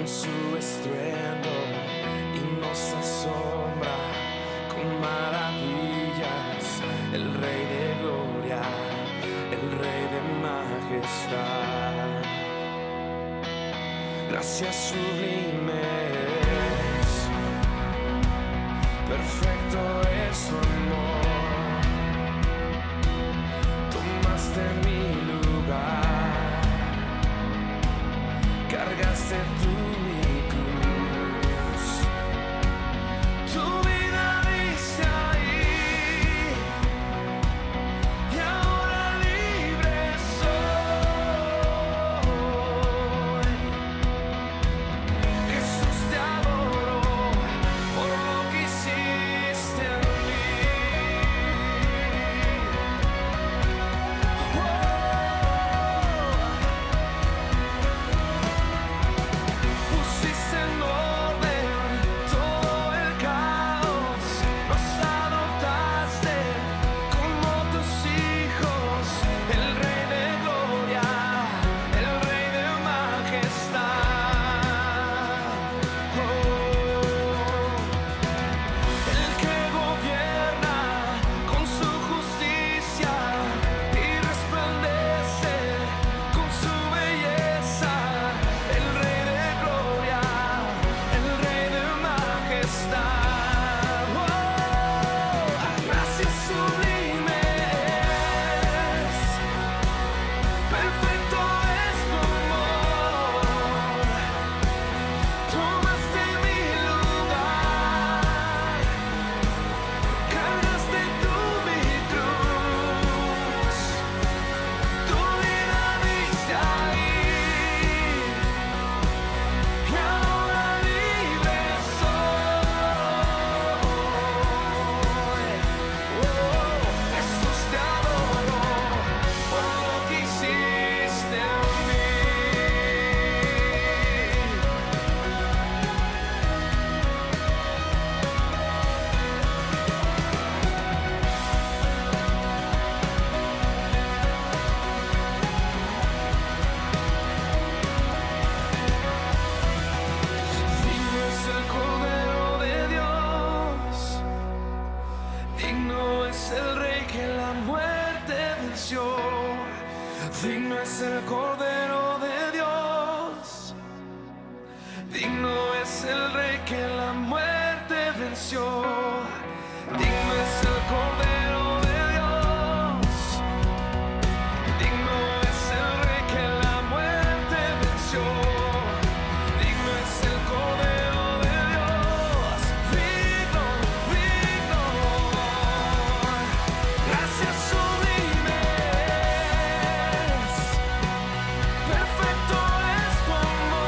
su estruendo y nos asombra con maravillas. El Rey de gloria, el Rey de majestad. Gracias sublimes, perfecto es tu amor. Tomaste mi lugar, cargaste tú mi cruz. Tu vida diste ahí y ahora libre soy. Jesús, te adoro por lo que hiciste en mí. Pusiste en orden todo el caos, nos adoptaste como tus hijos. El Rey de gloria, el Rey de majestad. El que gobierna con su justicia y resplandece con su belleza. El Rey de gloria, el Rey de majestad. Gracias sublimes, perfecto es tu amor. Tomaste mi lugar, cargaste tú mi cruz. Tu vida diste ahí y ahora libre soy. Jesús, te adoro por lo que hiciste en mí. Digno es el Cordero de Dios, digno es el Rey que la muerte venció. Digno es el Cordero de Dios, digno es el Rey que la muerte venció. Digno es el Cordero de Dios, digno es el Rey que la muerte venció. Digno es el Cordero de Dios, digno, digno. Gracias sublimes, perfecto es tu amor.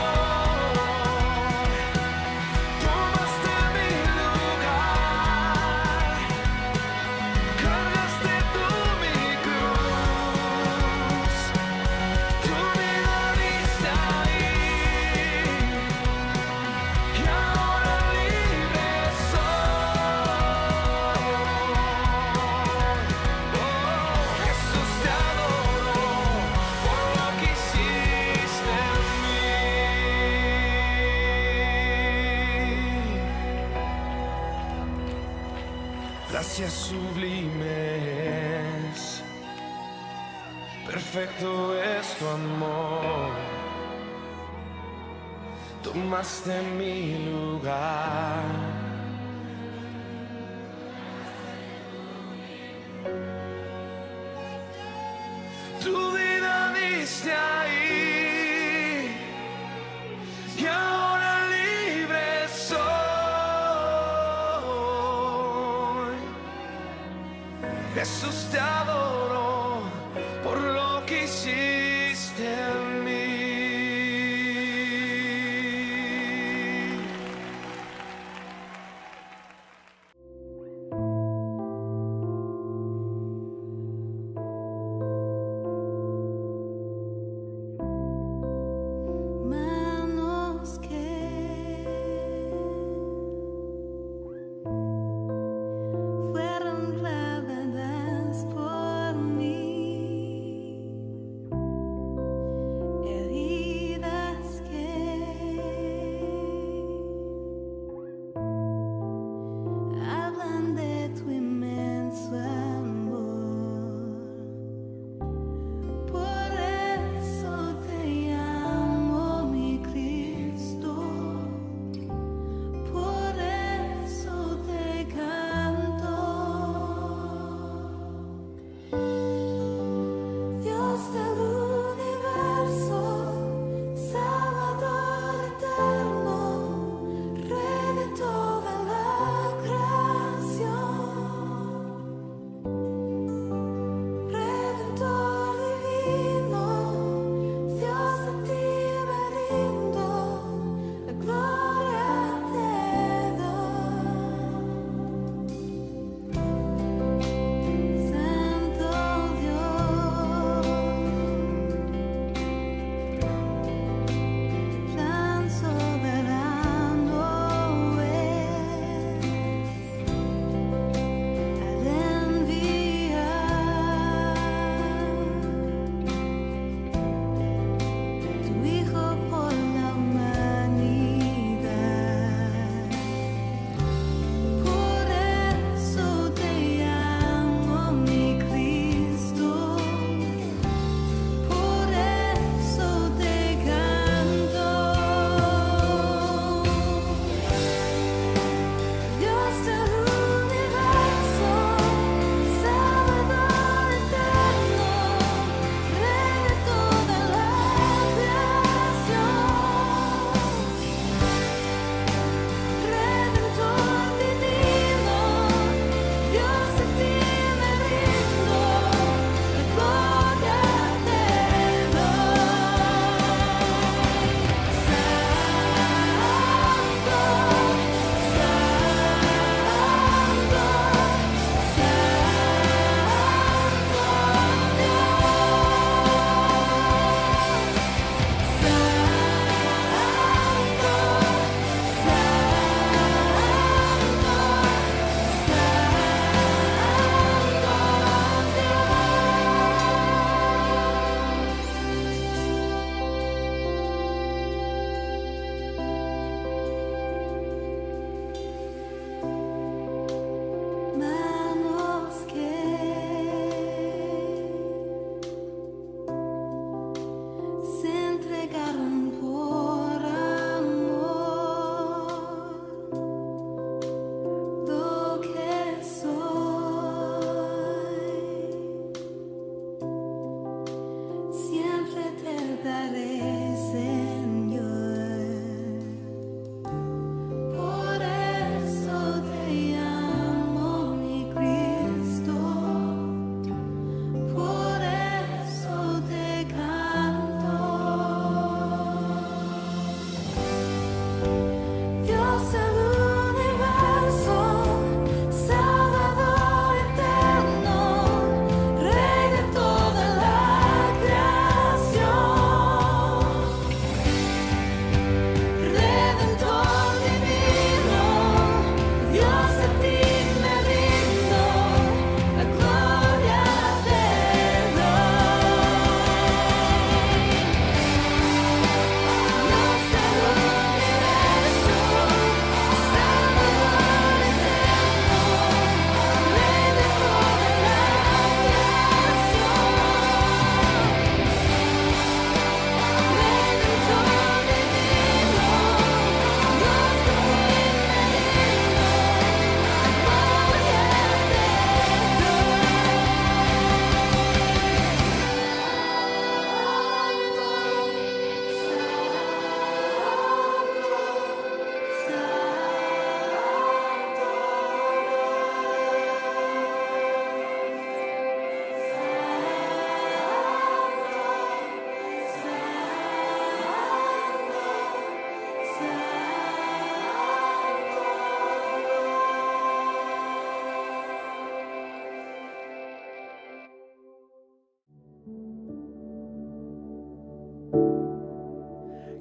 Tomaste mi lugar, cargaste tú mi cruz. Tu vida diste ahí y ahora libre soy. Jesús, te adoro por lo que hiciste en mí. Gracias sublimes, perfecto es tu amor. Tomaste mi lugar. Tu vida diste ahí y ahora libre soy. Jesús, te adoro por lo que hiciste en mí. Manos que fueron lavadas por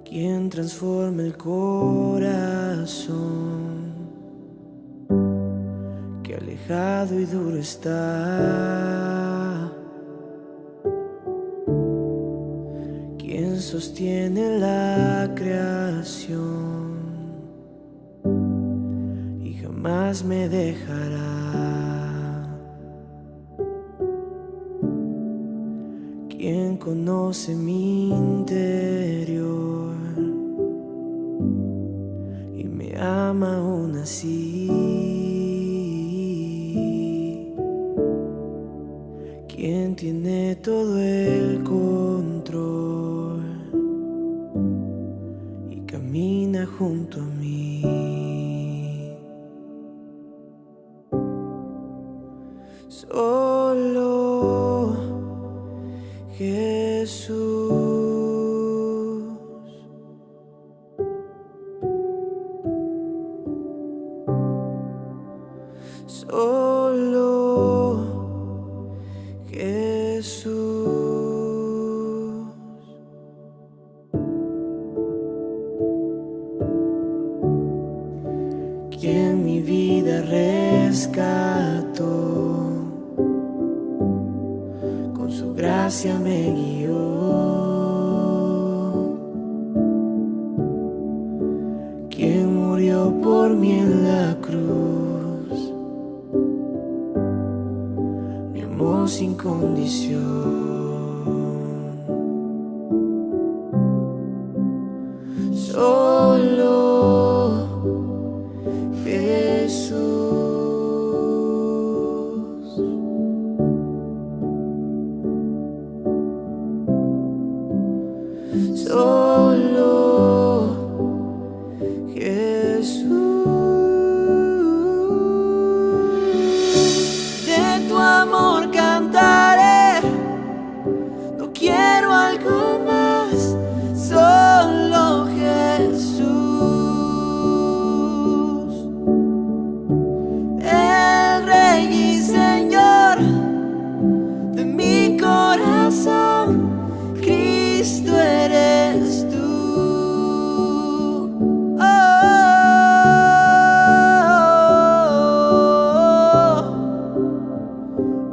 quien transforma el corazón, que alejado y duro está, quien sostiene la creación y jamás me dejará, quien conoce mi interior y me ama aún así, quien tiene todo el control y camina junto a mí. Solo Jesús. Solo Jesús. Quien mi vida rescató, con su gracia me guió, quien murió por mí en la cruz, me amó sin condición. Solo Jesús. Solo Jesús. De tu amor cantaré, no quiero algo más, solo Jesús. El Rey y Señor de mi corazón, Cristo eres tú. Oh,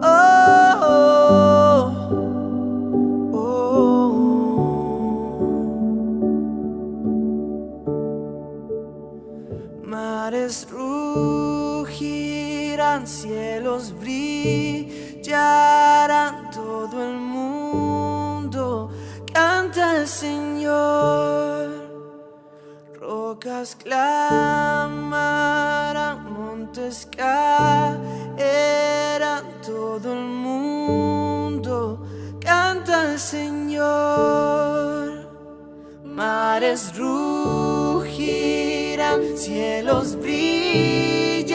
oh, oh, oh. Mares rugirán, cielos brillarán, todo el mundo canta al Señor. Rocas clamarán, montes caerán, todo el mundo canta al Señor. Mares rugirán, cielos brillarán,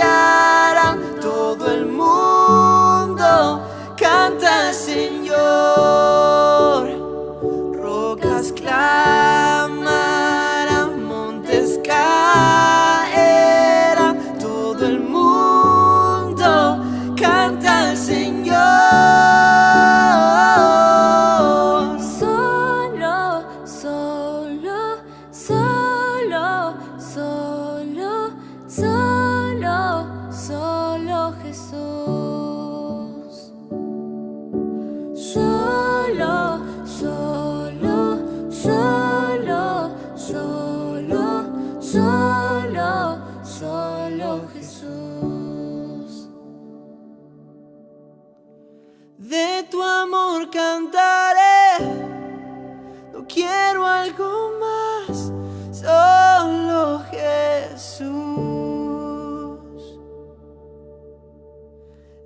todo el mundo canta al Señor. Rocas clamarán, montes caerán, todo el mundo canta al Señor. Solo, solo, solo, solo, solo, solo Jesús. Solo, solo, solo, solo, solo, solo Jesús. De tu amor cantaré, no quiero algo más, solo Jesús.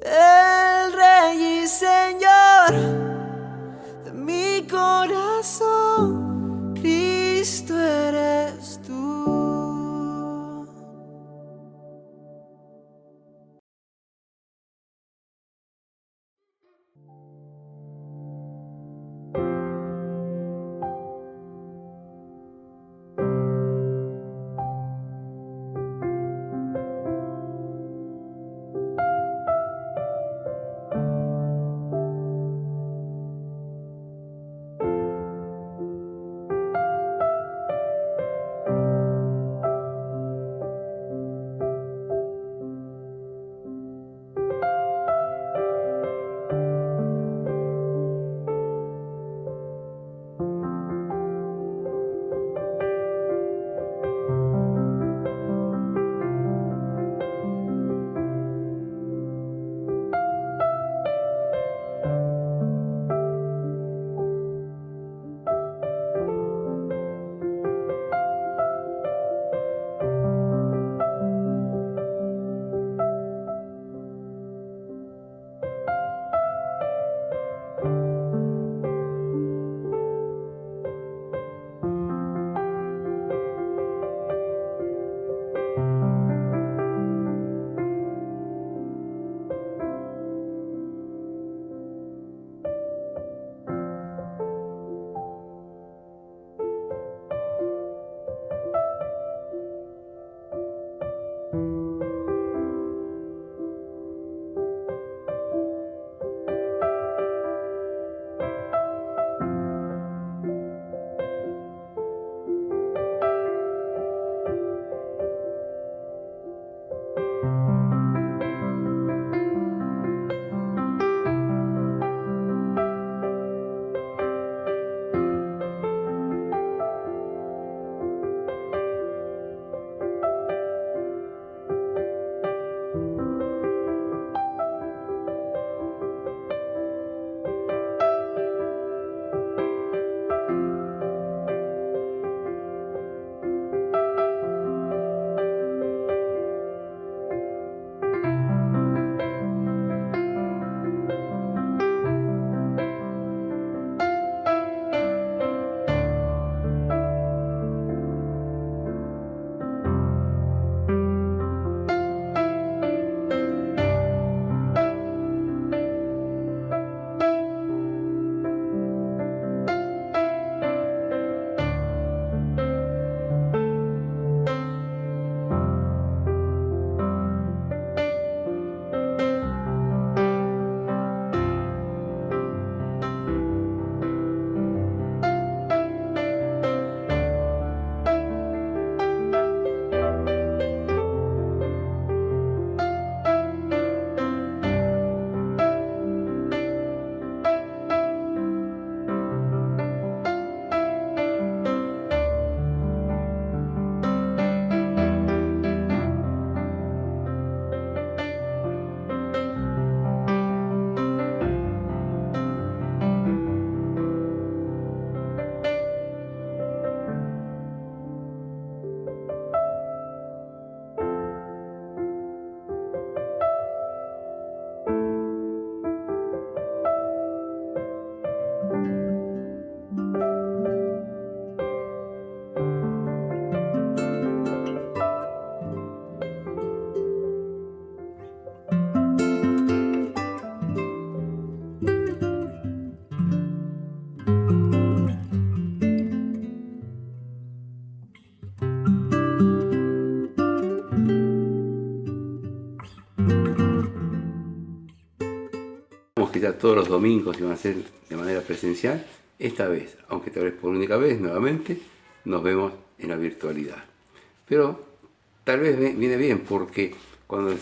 El Rey y Señor de mi corazón, Cristo eres tú. sea todos los domingos y van a ser de manera presencial, esta vez, aunque tal vez por única vez nuevamente, nos vemos en la virtualidad. Pero tal vez viene bien porque cuando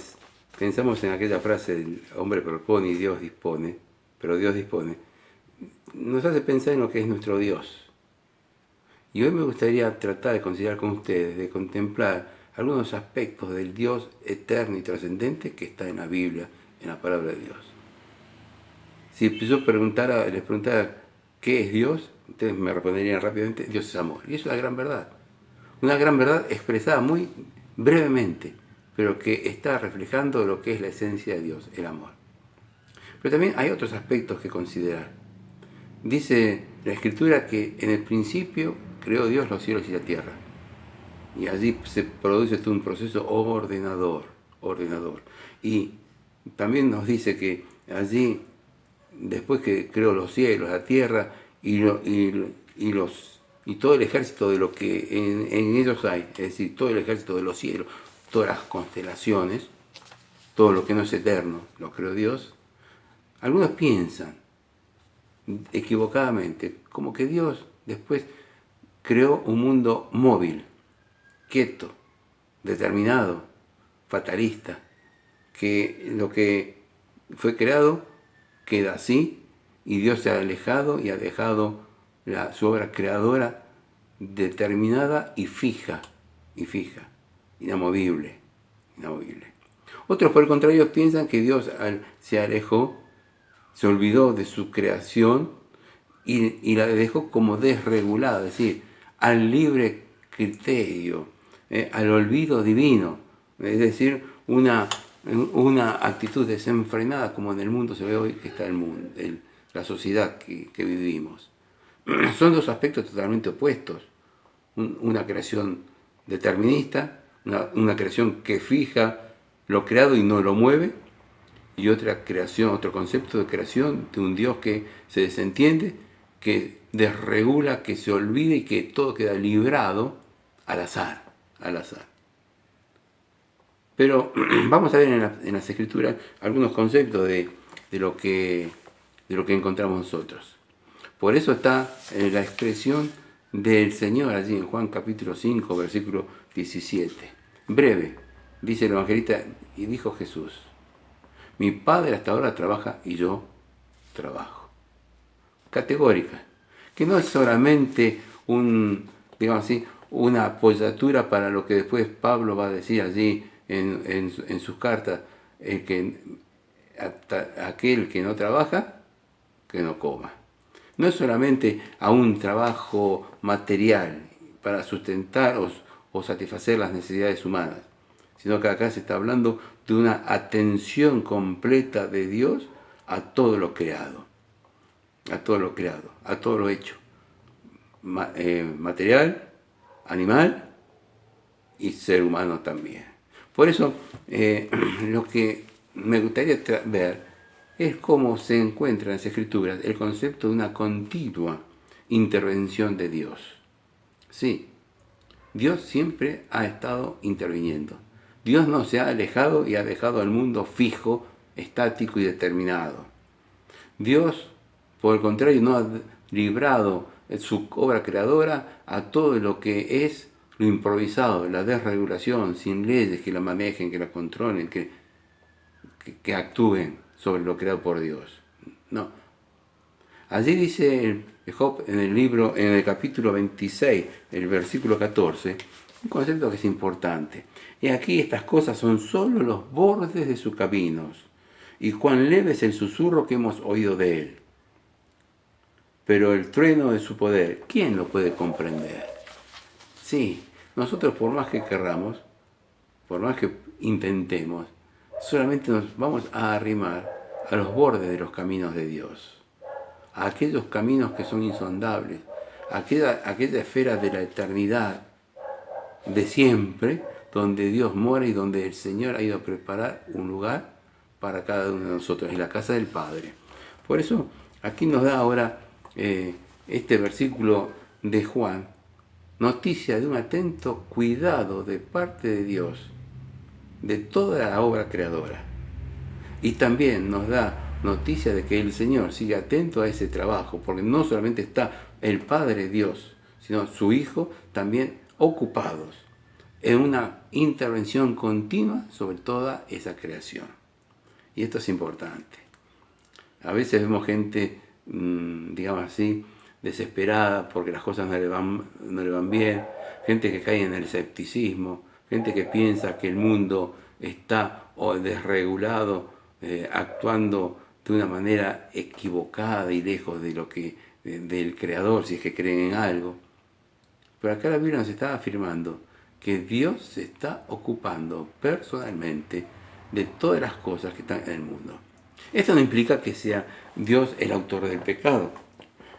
pensamos en aquella frase del hombre propone y Dios dispone, pero Dios dispone, nos hace pensar en lo que es nuestro Dios. Y hoy me gustaría tratar de considerar con ustedes, de contemplar algunos aspectos del Dios eterno y trascendente que está en la Biblia, en la palabra de Dios. Si yo les preguntara qué es Dios, ustedes me responderían rápidamente, Dios es amor. Y eso es la gran verdad. Una gran verdad expresada muy brevemente, pero que está reflejando lo que es la esencia de Dios, el amor. Pero también hay otros aspectos que considerar. Dice la Escritura que en el principio creó Dios los cielos y la tierra. Y allí se produce todo un proceso ordenador. Y también nos dice que allí, después que creó los cielos, la tierra y todo el ejército de lo que en ellos hay, es decir, todo el ejército de los cielos, todas las constelaciones, todo lo que no es eterno, lo creó Dios. Algunos piensan equivocadamente como que Dios después creó un mundo móvil, quieto, determinado, fatalista, que lo que fue creado queda así y Dios se ha alejado y ha dejado su obra creadora determinada y fija, inamovible. Otros, por el contrario, piensan que Dios se alejó, se olvidó de su creación y la dejó como desregulada, es decir, al libre criterio, al olvido divino, es decir, una actitud desenfrenada como en el mundo se ve hoy que está el mundo, la sociedad que vivimos. Son dos aspectos totalmente opuestos. Una creación determinista, una creación que fija lo creado y no lo mueve, y otra creación, otro concepto de creación de un Dios que se desentiende, que desregula, que se olvida y que todo queda librado al azar. Pero vamos a ver en las Escrituras algunos conceptos de lo que encontramos nosotros. Por eso está la expresión del Señor allí en Juan capítulo 5, versículo 17. Breve, dice el evangelista, y dijo Jesús: mi Padre hasta ahora trabaja y yo trabajo. Categórica, que no es solamente una apoyatura para lo que después Pablo va a decir allí en sus cartas, aquel que no trabaja, que no coma. No es solamente a un trabajo material para sustentar o satisfacer las necesidades humanas, sino que acá se está hablando de una atención completa de Dios a todo lo creado, a todo lo hecho, material, animal y ser humano también. Por eso, lo que me gustaría ver es cómo se encuentra en las Escrituras el concepto de una continua intervención de Dios. Sí, Dios siempre ha estado interviniendo. Dios no se ha alejado y ha dejado al mundo fijo, estático y determinado. Dios, por el contrario, no ha librado su obra creadora a todo lo que es lo improvisado, la desregulación, sin leyes que la manejen, que la controlen, que actúen sobre lo creado por Dios. No. Allí dice Job en el capítulo 26, el versículo 14, un concepto que es importante. Y aquí estas cosas son solo los bordes de sus caminos, y cuán leve es el susurro que hemos oído de él. Pero el trueno de su poder, ¿quién lo puede comprender? Sí, nosotros por más que querramos, por más que intentemos, solamente nos vamos a arrimar a los bordes de los caminos de Dios, a aquellos caminos que son insondables, a aquella esfera de la eternidad, de siempre, donde Dios mora y donde el Señor ha ido a preparar un lugar para cada uno de nosotros, en la casa del Padre. Por eso, aquí nos da ahora este versículo de Juan, noticia de un atento cuidado de parte de Dios, de toda la obra creadora. Y también nos da noticia de que el Señor sigue atento a ese trabajo, porque no solamente está el Padre Dios, sino su Hijo también ocupados en una intervención continua sobre toda esa creación. Y esto es importante. A veces vemos gente, digamos así, desesperada porque las cosas no le van bien, gente que cae en el escepticismo, gente que piensa que el mundo está desregulado, actuando de una manera equivocada y lejos de lo que del Creador, si es que creen en algo. Pero acá la Biblia nos está afirmando que Dios se está ocupando personalmente de todas las cosas que están en el mundo. Esto no implica que sea Dios el autor del pecado.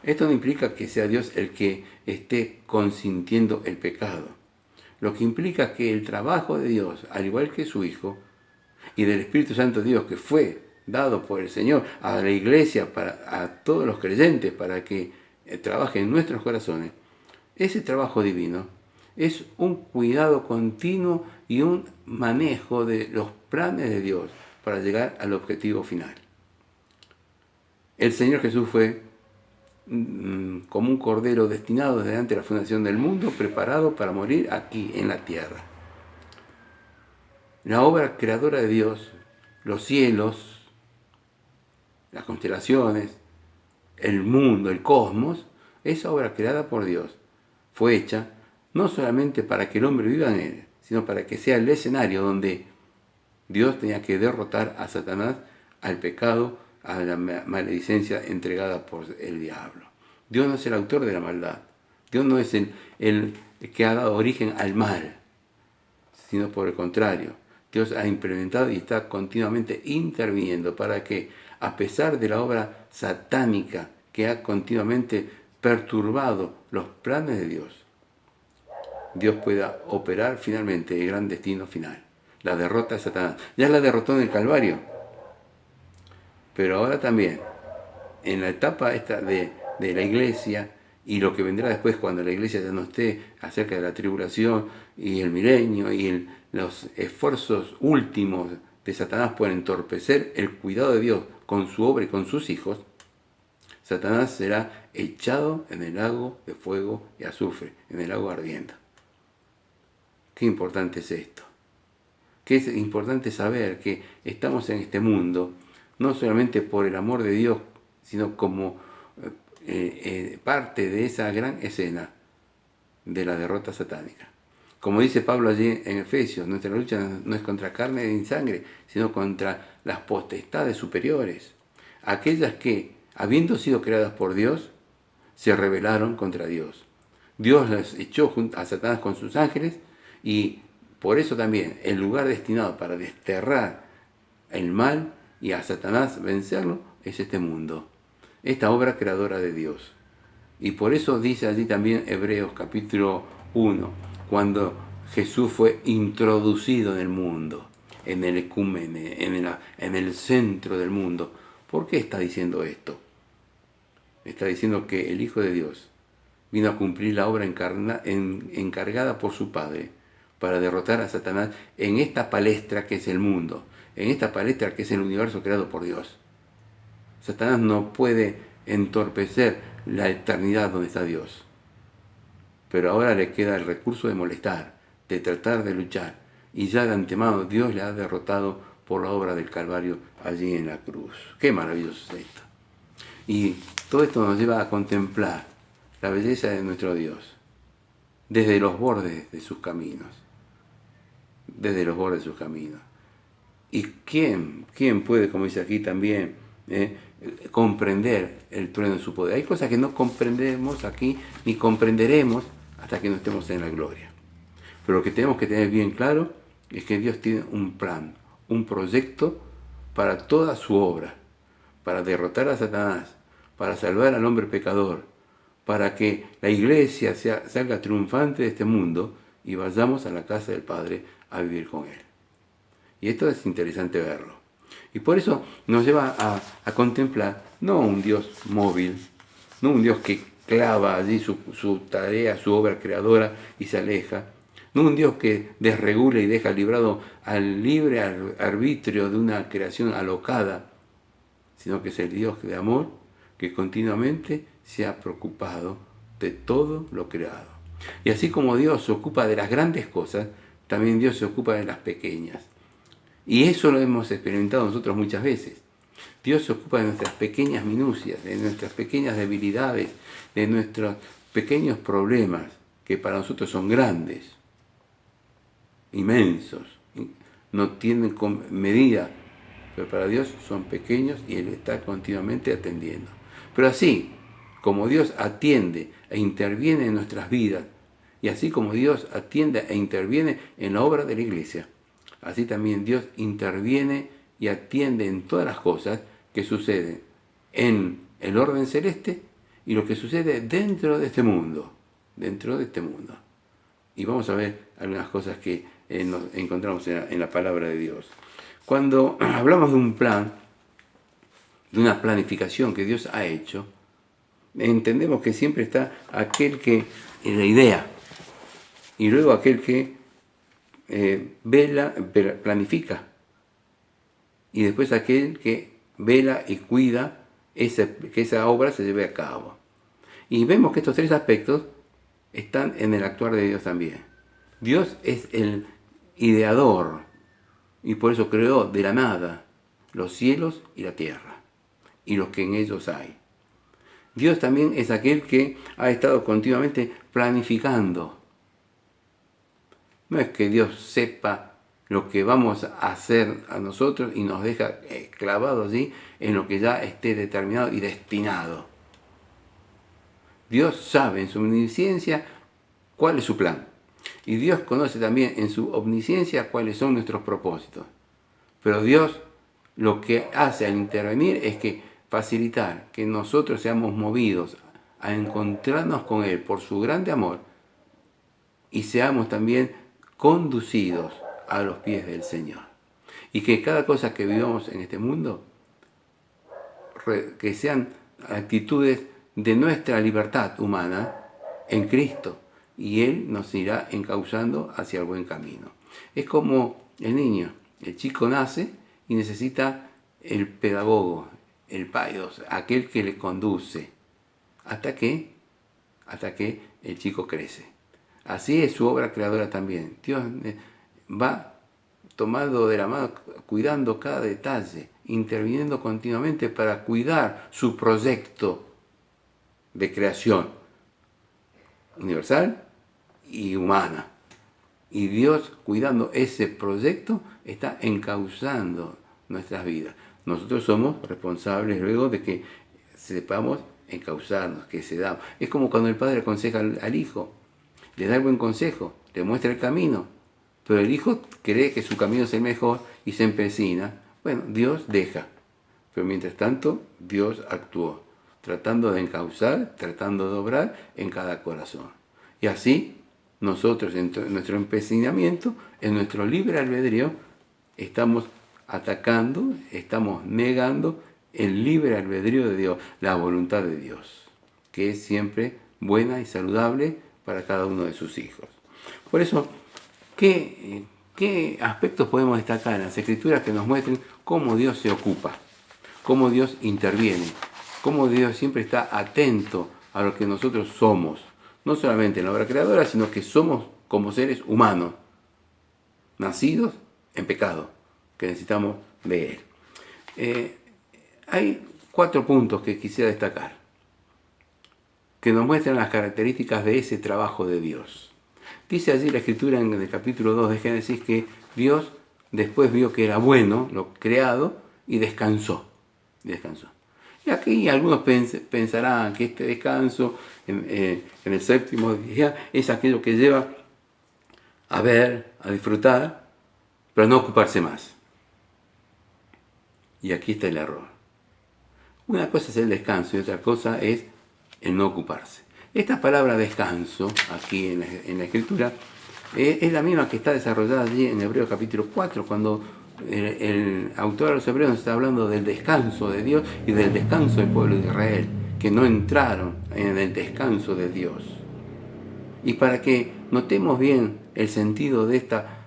Esto no implica que sea Dios el que esté consintiendo el pecado. Lo que implica que el trabajo de Dios, al igual que su Hijo, y del Espíritu Santo de Dios que fue dado por el Señor a la iglesia, a todos los creyentes, para que trabaje en nuestros corazones, ese trabajo divino es un cuidado continuo y un manejo de los planes de Dios para llegar al objetivo final. El Señor Jesús fue como un cordero destinado desde antes de la fundación del mundo, preparado para morir aquí en la tierra. La obra creadora de Dios, los cielos, las constelaciones, el mundo, el cosmos, esa obra creada por Dios fue hecha no solamente para que el hombre viva en él, sino para que sea el escenario donde Dios tenía que derrotar a Satanás, al pecado, a la maledicencia entregada por el diablo. Dios no es el autor de la maldad. Dios no es el que ha dado origen al mal, sino por el contrario. Dios ha implementado y está continuamente interviniendo para que, a pesar de la obra satánica que ha continuamente perturbado los planes de Dios, Dios pueda operar finalmente el gran destino final, la derrota de Satanás. Ya la derrotó en el Calvario, pero ahora también, en la etapa esta de la iglesia y lo que vendrá después cuando la iglesia ya no esté, acerca de la tribulación y el milenio y los esfuerzos últimos de Satanás por entorpecer el cuidado de Dios con su obra y con sus hijos, Satanás será echado en el lago de fuego y azufre, en el lago ardiendo. Qué importante es esto. Qué es importante saber que estamos en este mundo no solamente por el amor de Dios, sino como parte de esa gran escena de la derrota satánica. Como dice Pablo allí en Efesios, nuestra lucha no es contra carne ni sangre, sino contra las potestades superiores, aquellas que, habiendo sido creadas por Dios, se rebelaron contra Dios. Dios las echó a Satanás con sus ángeles y por eso también el lugar destinado para desterrar el mal y a Satanás vencerlo es este mundo, esta obra creadora de Dios. Y por eso dice allí también Hebreos capítulo 1, cuando Jesús fue introducido en el mundo, en el ecúmene, en el centro del mundo. ¿Por qué está diciendo esto? Está diciendo que el Hijo de Dios vino a cumplir la obra encargada por su Padre para derrotar a Satanás en esta palestra que es el mundo, en esta palestra que es el universo creado por Dios. Satanás no puede entorpecer la eternidad donde está Dios. Pero ahora le queda el recurso de molestar, de tratar de luchar. Y ya de antemano Dios le ha derrotado por la obra del Calvario allí en la cruz. Qué maravilloso es esto. Y todo esto nos lleva a contemplar la belleza de nuestro Dios desde los bordes de sus caminos. Desde los bordes de sus caminos. ¿Y quién puede, como dice aquí también, comprender el trueno de su poder? Hay cosas que no comprendemos aquí, ni comprenderemos hasta que no estemos en la gloria. Pero lo que tenemos que tener bien claro es que Dios tiene un plan, un proyecto para toda su obra, para derrotar a Satanás, para salvar al hombre pecador, para que la iglesia salga triunfante de este mundo y vayamos a la casa del Padre a vivir con Él. Y esto es interesante verlo. Y por eso nos lleva a contemplar no un Dios móvil, no un Dios que clava allí su tarea, su obra creadora y se aleja, no un Dios que desregula y deja librado al libre arbitrio de una creación alocada, sino que es el Dios de amor que continuamente se ha preocupado de todo lo creado. Y así como Dios se ocupa de las grandes cosas, también Dios se ocupa de las pequeñas. Y eso lo hemos experimentado nosotros muchas veces. Dios se ocupa de nuestras pequeñas minucias, de nuestras pequeñas debilidades, de nuestros pequeños problemas, que para nosotros son grandes, inmensos, no tienen medida, pero para Dios son pequeños y Él está continuamente atendiendo. Pero así como Dios atiende e interviene en nuestras vidas, y así como Dios atiende e interviene en la obra de la iglesia, así también Dios interviene y atiende en todas las cosas que suceden en el orden celeste y lo que sucede dentro de este mundo. Y vamos a ver algunas cosas que nos encontramos en la palabra de Dios. Cuando hablamos de un plan, de una planificación que Dios ha hecho, entendemos que siempre está aquel que la idea y luego aquel que planifica y después aquel que vela y cuida que esa obra se lleve a cabo. Y vemos que estos tres aspectos están en el actuar de Dios también. Dios es el ideador y por eso creó de la nada los cielos y la tierra y los que en ellos hay. Dios también es aquel que ha estado continuamente planificando. No es que Dios sepa lo que vamos a hacer a nosotros y nos deja clavados allí en lo que ya esté determinado y destinado. Dios sabe en su omnisciencia cuál es su plan. Y Dios conoce también en su omnisciencia cuáles son nuestros propósitos. Pero Dios lo que hace al intervenir es que facilitar que nosotros seamos movidos a encontrarnos con Él por su grande amor y seamos también conducidos a los pies del Señor. Y que cada cosa que vivamos en este mundo, que sean actitudes de nuestra libertad humana en Cristo, y Él nos irá encauzando hacia el buen camino. Es como el niño, el chico nace y necesita el pedagogo, el paidos, aquel que le conduce, hasta que el chico crece. Así es su obra creadora también. Dios va tomando de la mano, cuidando cada detalle, interviniendo continuamente para cuidar su proyecto de creación universal y humana. Y Dios, cuidando ese proyecto, está encauzando nuestras vidas. Nosotros somos responsables luego de que sepamos encauzarnos, que se da. Es como cuando el padre aconseja al hijo, le da el buen consejo, le muestra el camino, pero el hijo cree que su camino es el mejor y se empecina. Bueno, Dios deja, pero mientras tanto Dios actuó, tratando de encauzar, tratando de obrar en cada corazón. Y así nosotros en nuestro empecinamiento, en nuestro libre albedrío, estamos atacando, estamos negando el libre albedrío de Dios, la voluntad de Dios, que es siempre buena y saludable para cada uno de sus hijos. Por eso, ¿qué aspectos podemos destacar en las Escrituras que nos muestren cómo Dios se ocupa, cómo Dios interviene, cómo Dios siempre está atento a lo que nosotros somos? No solamente en la obra creadora, sino que somos como seres humanos, nacidos en pecado, que necesitamos de Él. Hay 4 puntos que quisiera destacar, que nos muestran las características de ese trabajo de Dios. Dice allí la Escritura en el capítulo 2 de Génesis que Dios después vio que era bueno lo creado y descansó. Y aquí algunos pensarán que este descanso en el séptimo día es aquello que lleva a ver, a disfrutar, pero no ocuparse más. Y aquí está el error. Una cosa es el descanso y otra cosa es el no ocuparse. Esta palabra descanso, aquí en la Escritura, es la misma que está desarrollada allí en Hebreos capítulo 4, cuando el autor de los Hebreos está hablando del descanso de Dios y del descanso del pueblo de Israel, que no entraron en el descanso de Dios. Y para que notemos bien el sentido de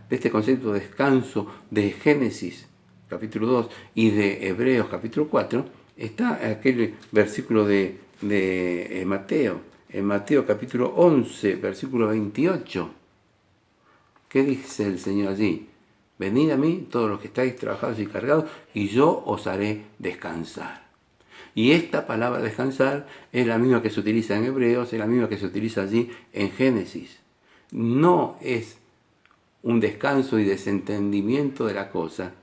este concepto de descanso de Génesis capítulo 2 y de Hebreos capítulo 4, está aquel versículo de Mateo, en Mateo capítulo 11, versículo 28. ¿Qué dice el Señor allí? Venid a mí, todos los que estáis trabajados y cargados, y yo os haré descansar. Y esta palabra descansar es la misma que se utiliza en Hebreos, es la misma que se utiliza allí en Génesis. No es un descanso y desentendimiento de la cosa,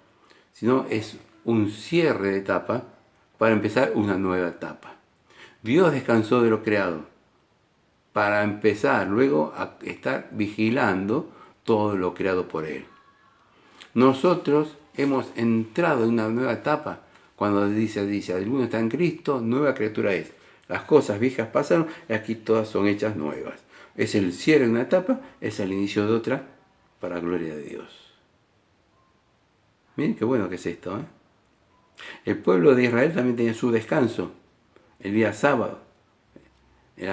sino es un cierre de etapa para empezar una nueva etapa. Dios descansó de lo creado para empezar luego a estar vigilando todo lo creado por Él. Nosotros hemos entrado en una nueva etapa cuando dice, si alguno está en Cristo, nueva criatura es. Las cosas viejas pasaron y aquí todas son hechas nuevas. Es el cierre de una etapa, es el inicio de otra, para la gloria de Dios. Miren qué bueno que es esto, ¿eh? El pueblo de Israel también tenía su descanso, el día sábado.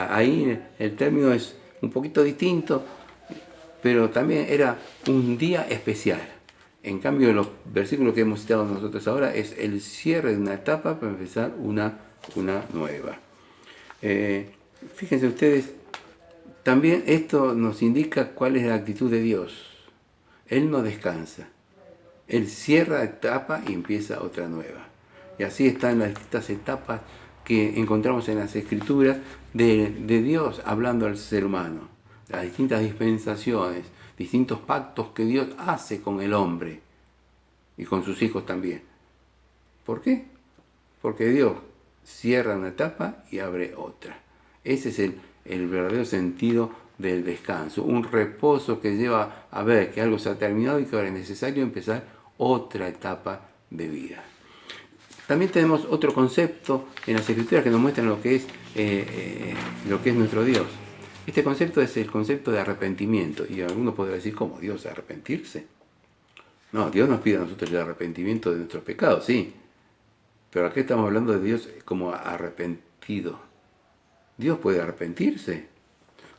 Ahí el término es un poquito distinto, pero también era un día especial. En cambio, los versículos que hemos citado nosotros ahora es el cierre de una etapa para empezar una nueva. Fíjense ustedes, también esto nos indica cuál es la actitud de Dios. Él no descansa. Él cierra etapa y empieza otra nueva. Y así están las distintas etapas que encontramos en las Escrituras de Dios hablando al ser humano. Las distintas dispensaciones, distintos pactos que Dios hace con el hombre y con sus hijos también. ¿Por qué? Porque Dios cierra una etapa y abre otra. Ese es el verdadero sentido del descanso, un reposo que lleva a ver que algo se ha terminado y que ahora es necesario empezar otra etapa de vida. También tenemos otro concepto en las Escrituras que nos muestran lo que es nuestro Dios. Este concepto es el concepto de arrepentimiento. Y alguno podrá decir, ¿cómo? ¿Dios arrepentirse? No, Dios nos pide a nosotros el arrepentimiento de nuestros pecados, sí. Pero aquí estamos hablando de Dios como arrepentido. ¿Dios puede arrepentirse?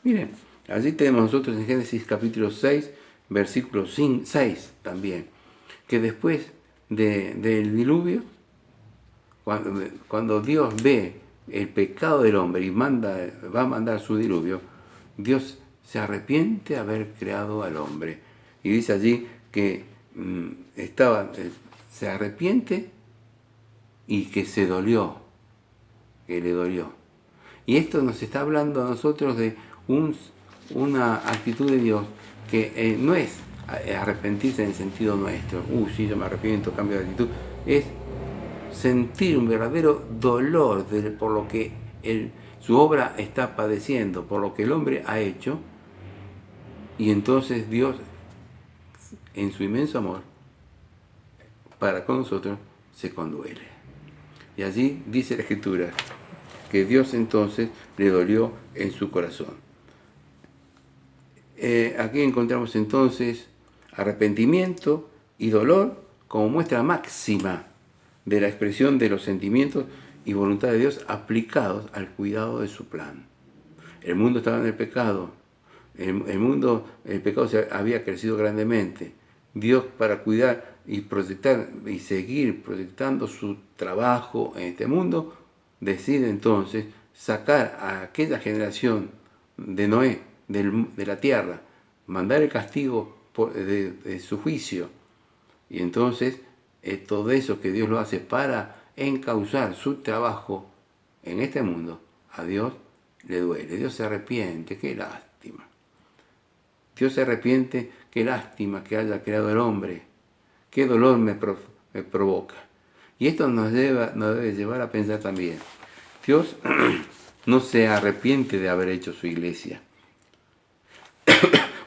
Miren, allí tenemos nosotros en Génesis capítulo 6, versículo 6 también, que después del diluvio, cuando Dios ve el pecado del hombre y va a mandar su diluvio, Dios se arrepiente de haber creado al hombre. Y dice allí que se arrepiente y que se dolió, que le dolió. Y esto nos está hablando a nosotros de una actitud de Dios que no es arrepentirse en el sentido nuestro. Sí, yo me arrepiento, cambio de actitud. Es sentir un verdadero dolor por lo que su obra está padeciendo, por lo que el hombre ha hecho. Y entonces Dios, en su inmenso amor para con nosotros, se conduele. Y allí dice la Escritura que Dios entonces le dolió en su corazón. Aquí encontramos entonces arrepentimiento y dolor como muestra máxima de la expresión de los sentimientos y voluntad de Dios aplicados al cuidado de su plan. El mundo estaba en el pecado. El pecado había crecido grandemente. Dios, para cuidar y proyectar y seguir proyectando su trabajo en este mundo, decide entonces sacar a aquella generación de Noé de la tierra, mandar el castigo de su juicio. Y entonces todo eso que Dios lo hace para encauzar su trabajo en este mundo, a Dios le duele. Dios se arrepiente, qué lástima. Dios se arrepiente, qué lástima que haya creado el hombre. Qué dolor me provoca. Y esto nos debe llevar a pensar también. Dios no se arrepiente de haber hecho su iglesia.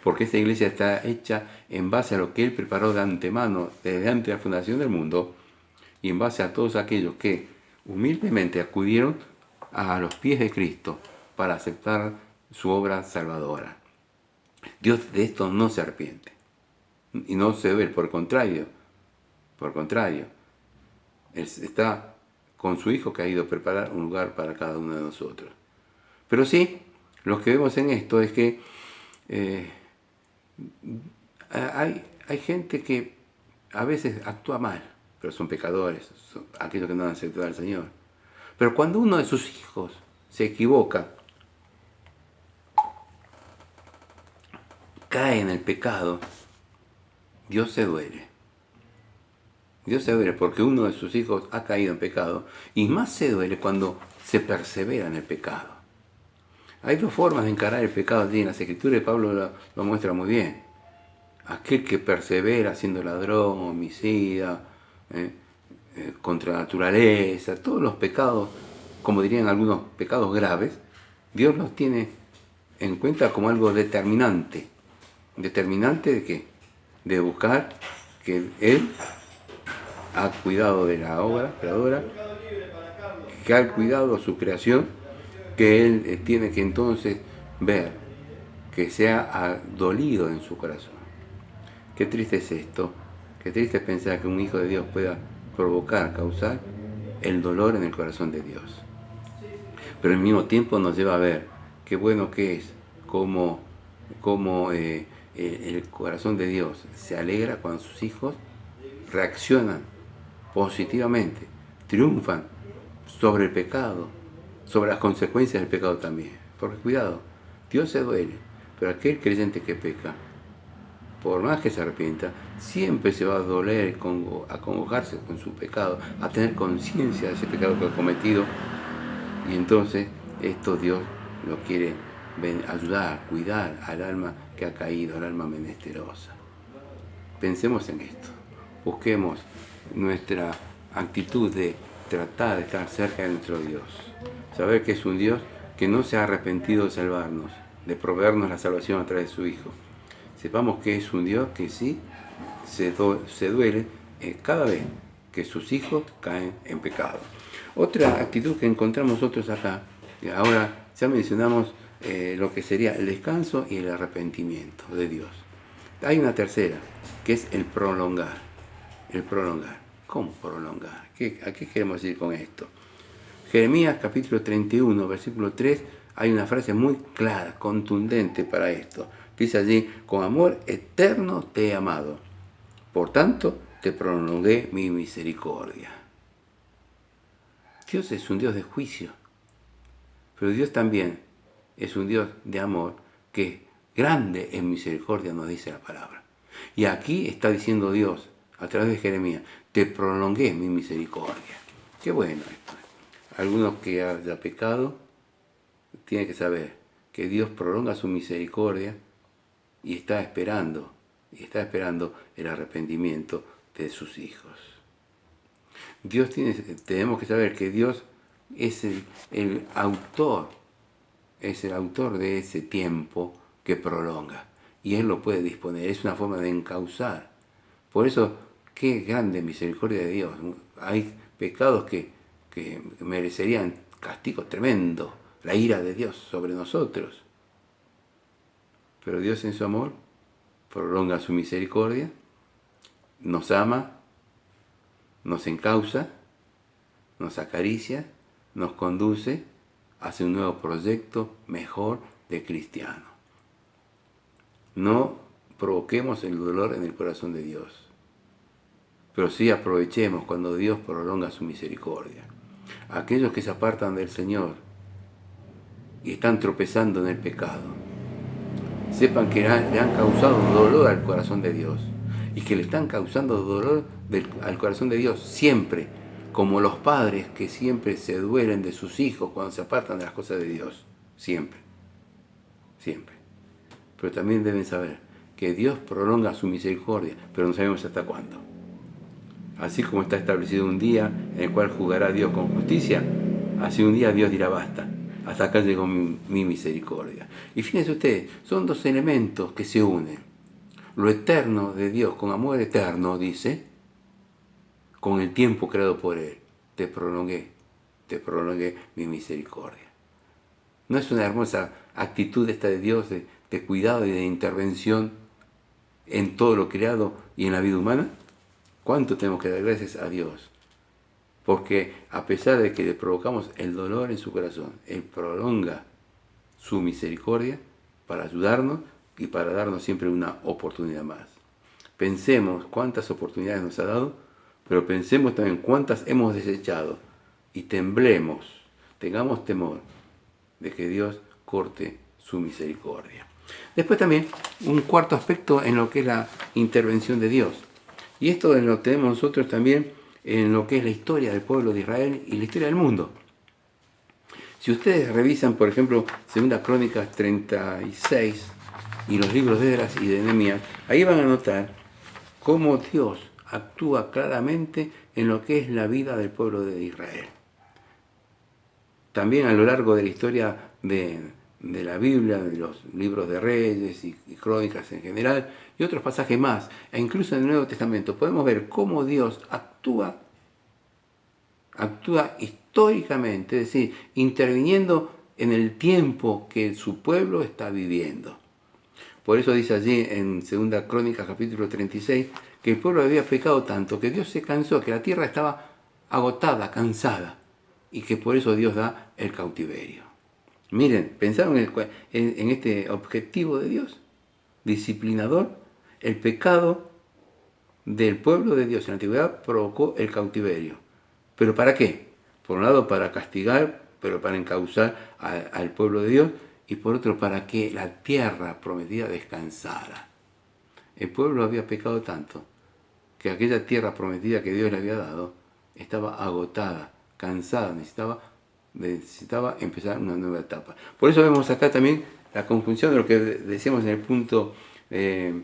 Porque esta iglesia está hecha en base a lo que Él preparó de antemano, desde antes de la fundación del mundo, y en base a todos aquellos que humildemente acudieron a los pies de Cristo para aceptar su obra salvadora. Dios de esto no se arrepiente. Y no se ve, por contrario, Él está con su Hijo que ha ido a preparar un lugar para cada uno de nosotros. Pero sí, lo que vemos en esto es que hay gente que a veces actúa mal, pero son pecadores, son aquellos que no han aceptado al Señor. Pero cuando uno de sus hijos se equivoca, cae en el pecado, Dios se duele. Dios se duele porque uno de sus hijos ha caído en pecado, y más se duele cuando se persevera en el pecado. Hay dos formas de encarar el pecado allí en las Escrituras, y Pablo lo muestra muy bien. Aquel que persevera siendo ladrón, homicida, contra la naturaleza, todos los pecados, como dirían algunos pecados graves, Dios los tiene en cuenta como algo determinante. ¿Determinante de qué? De buscar que Él ha cuidado de la obra creadora, que ha cuidado de su creación, que Él tiene que entonces ver que sea dolido en su corazón. Qué triste es esto, qué triste es pensar que un hijo de Dios pueda causar el dolor en el corazón de Dios. Pero al mismo tiempo nos lleva a ver qué bueno que es, cómo el corazón de Dios se alegra cuando sus hijos reaccionan positivamente, triunfan sobre el pecado, sobre las consecuencias del pecado también. Porque cuidado, Dios se duele, pero aquel creyente que peca, por más que se arrepienta, siempre se va a doler, a congojarse con su pecado, a tener conciencia de ese pecado que ha cometido. Y entonces esto Dios lo quiere ayudar, cuidar al alma que ha caído, al alma menesterosa. Pensemos en esto, busquemos nuestra actitud de tratar de estar cerca de nuestro Dios, saber que es un Dios que no se ha arrepentido de salvarnos, de proveernos la salvación a través de su Hijo. Sepamos que es un Dios que sí se duele cada vez que sus hijos caen en pecado. Otra actitud que encontramos nosotros acá, y ahora ya mencionamos lo que sería el descanso y el arrepentimiento de Dios. Hay una tercera, que es el prolongar. El prolongar. ¿Cómo prolongar? ¿A qué queremos decir con esto? Jeremías capítulo 31, versículo 3, hay una frase muy clara, contundente para esto. Dice allí: con amor eterno te he amado, por tanto te prolongué mi misericordia. Dios es un Dios de juicio, pero Dios también es un Dios de amor, que grande en misericordia nos dice la palabra. Y aquí está diciendo Dios, a través de Jeremías: te prolongué mi misericordia. Qué bueno esto. Algunos que haya pecado tienen que saber que Dios prolonga su misericordia y está esperando el arrepentimiento de sus hijos. Tenemos que saber que Dios es el autor de ese tiempo que prolonga, y Él lo puede disponer. Es una forma de encauzar. Por eso, qué grande misericordia de Dios. Hay pecados que merecerían castigo tremendo, la ira de Dios sobre nosotros. Pero Dios en su amor prolonga su misericordia, nos ama, nos encausa, nos acaricia, nos conduce hacia un nuevo proyecto mejor de cristiano. No provoquemos el dolor en el corazón de Dios, pero sí aprovechemos cuando Dios prolonga su misericordia. Aquellos que se apartan del Señor y están tropezando en el pecado, sepan que le han causado dolor al corazón de Dios, y que le están causando dolor al corazón de Dios siempre, como los padres que siempre se duelen de sus hijos cuando se apartan de las cosas de Dios. Siempre. Pero también deben saber que Dios prolonga su misericordia, pero no sabemos hasta cuándo. Así como está establecido un día en el cual juzgará Dios con justicia, así un día Dios dirá: basta, hasta acá llegó mi misericordia. Y fíjense ustedes, son dos elementos que se unen. Lo eterno de Dios, con amor eterno, dice, con el tiempo creado por Él, te prolongué mi misericordia. ¿No es una hermosa actitud esta de Dios de cuidado y de intervención en todo lo creado y en la vida humana? ¿Cuánto tenemos que dar gracias a Dios? Porque a pesar de que le provocamos el dolor en su corazón, Él prolonga su misericordia para ayudarnos y para darnos siempre una oportunidad más. Pensemos cuántas oportunidades nos ha dado, pero pensemos también cuántas hemos desechado y temblemos, tengamos temor de que Dios corte su misericordia. Después también un cuarto aspecto en lo que es la intervención de Dios. Y esto lo tenemos nosotros también en lo que es la historia del pueblo de Israel y la historia del mundo. Si ustedes revisan, por ejemplo, 2 Crónicas 36 y los libros de Esdras y de Nehemías, ahí van a notar cómo Dios actúa claramente en lo que es la vida del pueblo de Israel. También a lo largo de la historia de la Biblia, de los libros de Reyes y Crónicas en general, y otros pasajes más, e incluso en el Nuevo Testamento, podemos ver cómo Dios actúa históricamente, es decir, interviniendo en el tiempo que su pueblo está viviendo. Por eso dice allí en 2 Crónicas capítulo 36 que el pueblo había pecado tanto que Dios se cansó, que la tierra estaba agotada, cansada, y que por eso Dios da el cautiverio. Miren, pensaron en este objetivo de Dios, disciplinador. El pecado del pueblo de Dios en la antigüedad provocó el cautiverio. ¿Pero para qué? Por un lado para castigar, pero para encauzar al pueblo de Dios, y por otro para que la tierra prometida descansara. El pueblo había pecado tanto que aquella tierra prometida que Dios le había dado estaba agotada, cansada, necesitaba empezar una nueva etapa. Por eso vemos acá también la conjunción de lo que decíamos en el punto del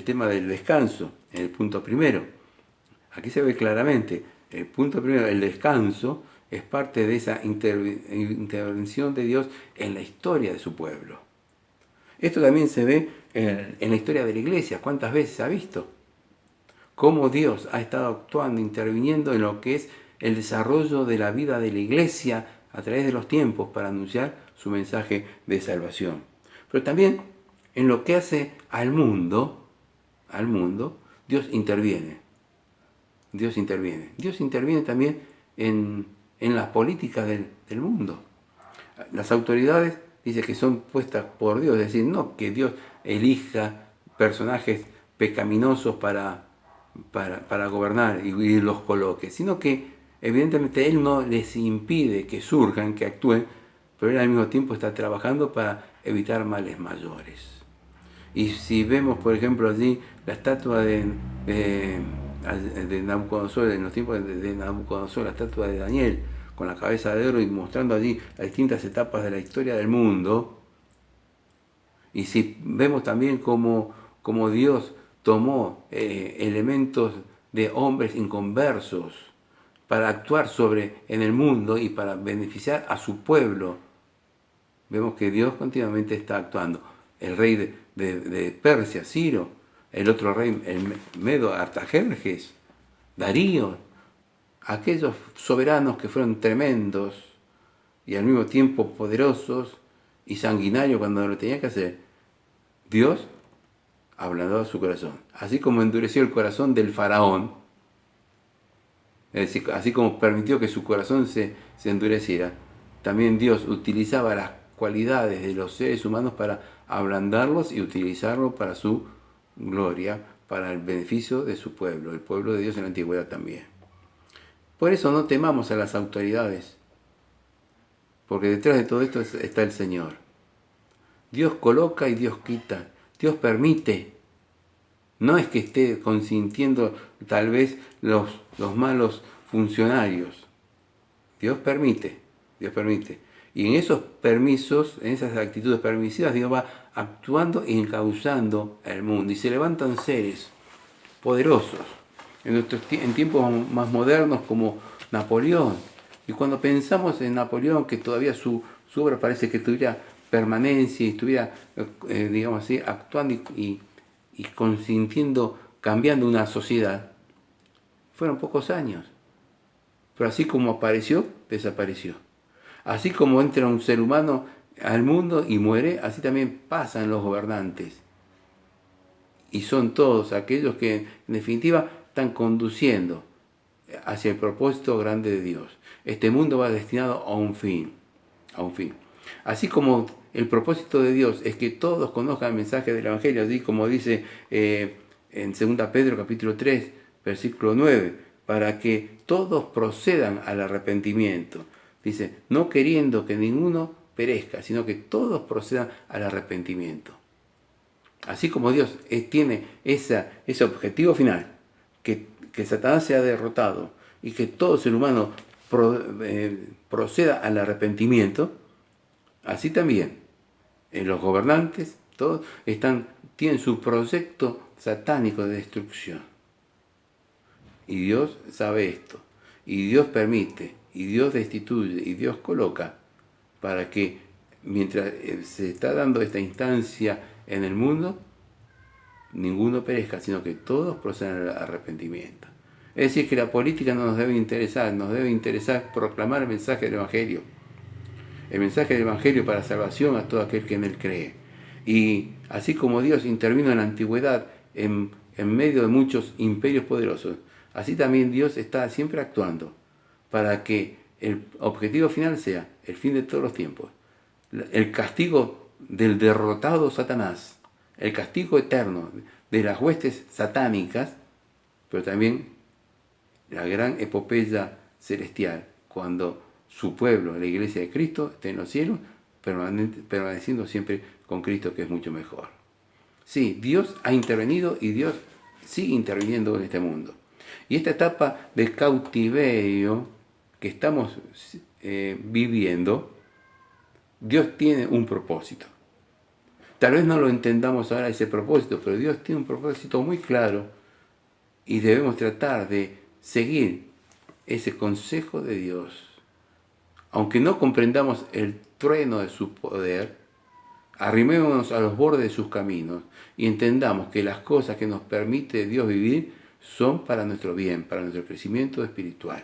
tema del descanso, en el punto primero. Aquí se ve claramente, el punto primero, el descanso, es parte de esa intervención de Dios en la historia de su pueblo. Esto también se ve en la historia de la iglesia. ¿Cuántas veces se ha visto? Cómo Dios ha estado actuando, interviniendo en lo que es el desarrollo de la vida de la iglesia a través de los tiempos para anunciar su mensaje de salvación. Pero también en lo que hace al mundo, Dios interviene. Dios interviene también en las políticas del mundo. Las autoridades dice que son puestas por Dios, es decir, no que Dios elija personajes pecaminosos para gobernar y los coloque, sino que evidentemente Él no les impide que surjan, que actúen, pero Él al mismo tiempo está trabajando para evitar males mayores. Y si vemos, por ejemplo, allí la estatua de Nabucodonosor, en los tiempos de Nabucodonosor, la estatua de Daniel, con la cabeza de oro y mostrando allí las distintas etapas de la historia del mundo. Y si vemos también cómo Dios tomó elementos de hombres inconversos para actuar en el mundo y para beneficiar a su pueblo, vemos que Dios continuamente está actuando. El rey de Persia, Ciro, el otro rey, el Medo, Artajerjes, Darío, aquellos soberanos que fueron tremendos y al mismo tiempo poderosos y sanguinarios cuando lo tenía que hacer, Dios ablandó su corazón. Así como endureció el corazón del faraón, es decir, así como permitió que su corazón se endureciera, también Dios utilizaba las cualidades de los seres humanos para ablandarlos y utilizarlos para su gloria, para el beneficio de su pueblo, el pueblo de Dios en la antigüedad también. Por eso no temamos a las autoridades, porque detrás de todo esto está el Señor. Dios coloca y Dios quita, Dios permite. No es que esté consintiendo tal vez los malos funcionarios. Dios permite. Y en esos permisos, en esas actitudes permisivas, Dios va actuando y encauzando el mundo. Y se levantan seres poderosos. En tiempos más modernos como Napoleón. Y cuando pensamos en Napoleón, que todavía su obra parece que tuviera permanencia y estuviera, digamos así, actuando y consintiendo, cambiando una sociedad, fueron pocos años. Pero así como apareció, desapareció. Así como entra un ser humano al mundo y muere, así también pasan los gobernantes. Y son todos aquellos que, en definitiva, están conduciendo hacia el propósito grande de Dios. Este mundo va destinado a un fin. Así como el propósito de Dios es que todos conozcan el mensaje del Evangelio, así como dice en 2 Pedro capítulo 3, versículo 9, para que todos procedan al arrepentimiento. Dice, no queriendo que ninguno perezca, sino que todos procedan al arrepentimiento. Así como Dios tiene ese objetivo final, que Satanás sea derrotado y que todo ser humano proceda al arrepentimiento, así también los gobernantes, todos tienen su proyecto satánico de destrucción. Y Dios sabe esto, y Dios permite, y Dios destituye, y Dios coloca para que mientras se está dando esta instancia en el mundo, ninguno perezca, sino que todos procedan al arrepentimiento. Es decir, que la política no nos debe interesar proclamar el mensaje del Evangelio. El mensaje del Evangelio para salvación a todo aquel que en él cree. Y así como Dios intervino en la antigüedad en medio de muchos imperios poderosos, así también Dios está siempre actuando para que el objetivo final sea el fin de todos los tiempos. El castigo del derrotado Satanás, el castigo eterno de las huestes satánicas, pero también la gran epopeya celestial, cuando su pueblo, la iglesia de Cristo, esté en los cielos, permaneciendo siempre con Cristo, que es mucho mejor. Sí, Dios ha intervenido y Dios sigue interviniendo en este mundo. Y esta etapa de cautiverio que estamos viviendo, Dios tiene un propósito. Tal vez no lo entendamos ahora ese propósito, pero Dios tiene un propósito muy claro y debemos tratar de seguir ese consejo de Dios. Aunque no comprendamos el trueno de su poder, arrimémonos a los bordes de sus caminos y entendamos que las cosas que nos permite Dios vivir son para nuestro bien, para nuestro crecimiento espiritual.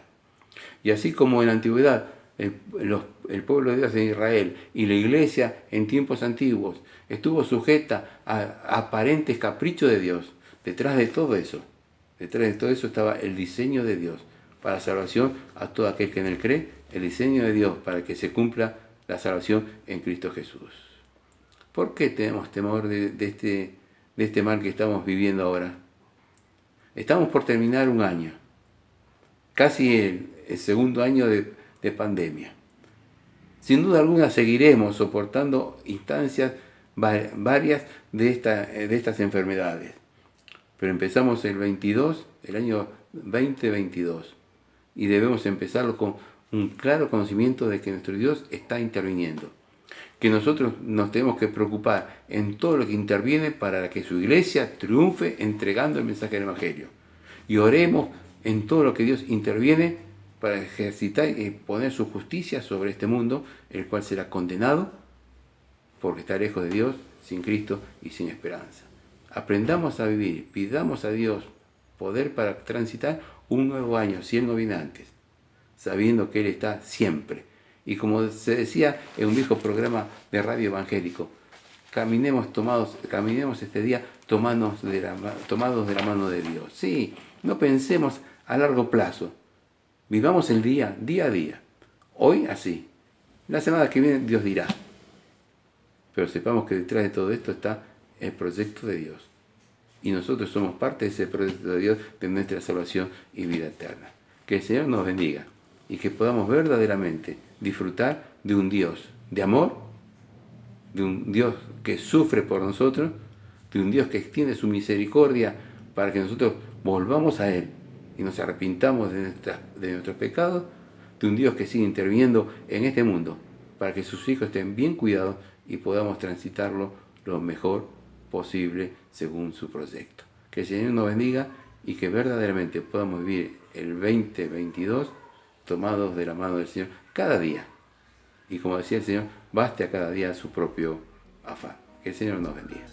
Y así como en la antigüedad el pueblo de Dios en Israel y la iglesia en tiempos antiguos estuvo sujeta a aparentes caprichos de Dios, detrás de todo eso estaba el diseño de Dios para salvación a todo aquel que en él cree, el diseño de Dios para que se cumpla la salvación en Cristo Jesús. ¿Por qué tenemos temor de este mal que estamos viviendo ahora? Estamos por terminar un año, casi el segundo año de pandemia. Sin duda alguna seguiremos soportando instancias varias de estas enfermedades. Pero empezamos el año 2022, y debemos empezarlo con un claro conocimiento de que nuestro Dios está interviniendo. Que nosotros nos tenemos que preocupar en todo lo que interviene para que su iglesia triunfe entregando el mensaje del Evangelio. Y oremos en todo lo que Dios interviene para ejercitar y poner su justicia sobre este mundo, el cual será condenado porque está lejos de Dios, sin Cristo y sin esperanza. Aprendamos a vivir, pidamos a Dios poder para transitar un nuevo año, 100 no viene antes, sabiendo que Él está siempre. Y como se decía en un viejo programa de radio evangélico, caminemos este día tomados de la mano de Dios. Sí, no pensemos a largo plazo, vivamos el día a día. Hoy así, la semana que viene Dios dirá. Pero sepamos que detrás de todo esto está el proyecto de Dios. Y nosotros somos parte de ese proyecto de Dios, de nuestra salvación y vida eterna. Que el Señor nos bendiga y que podamos verdaderamente disfrutar de un Dios de amor, de un Dios que sufre por nosotros, de un Dios que extiende su misericordia para que nosotros volvamos a Él y nos arrepintamos de nuestros pecados, de un Dios que sigue interviniendo en este mundo para que sus hijos estén bien cuidados y podamos transitarlo lo mejor posible según su proyecto. Que el Señor nos bendiga y que verdaderamente podamos vivir el 2022 tomados de la mano del Señor cada día. Y como decía el Señor, baste a cada día su propio afán. Que el Señor nos bendiga.